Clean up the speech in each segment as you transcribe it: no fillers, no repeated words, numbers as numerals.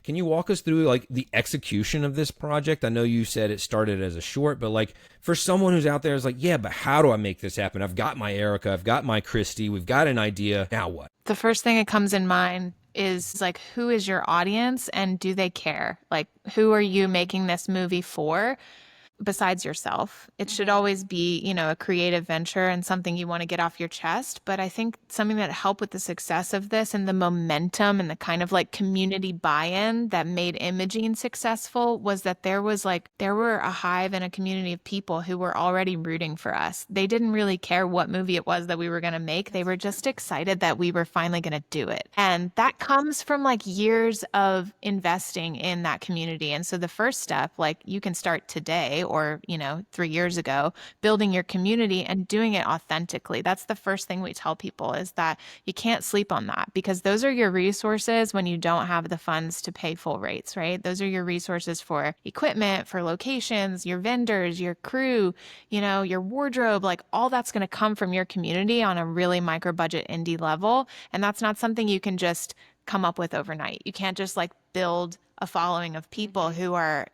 Can you walk us through like the execution of this project? I know you said it started as a short, but like for someone who's out there is like, yeah, but how do I make this happen? I've got my Erika, I've got my Kristi, we've got an idea. Now what? The first thing that comes in mind is like, who is your audience and do they care? Like, who are you making this movie for? Besides yourself. It should always be, a creative venture and something you want to get off your chest. But I think something that helped with the success of this and the momentum and the kind of like community buy-in that made imaging successful was that there were a hive and a community of people who were already rooting for us. They didn't really care what movie it was that we were going to make. They were just excited that we were finally going to do it. And that comes from like years of investing in that community. And so the first step, like you can start today or 3 years ago, building your community and doing it authentically. That's the first thing we tell people, is that you can't sleep on that, because those are your resources when you don't have the funds to pay full rates, right? Those are your resources for equipment, for locations, your vendors, your crew, your wardrobe, like all that's going to come from your community on a really micro budget indie level. And that's not something you can just come up with overnight. You can't just like build a following of people who are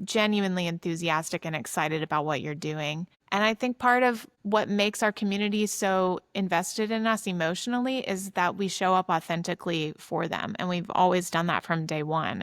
genuinely enthusiastic and excited about what you're doing. And I think part of what makes our community so invested in us emotionally is that we show up authentically for them. And we've always done that from day one.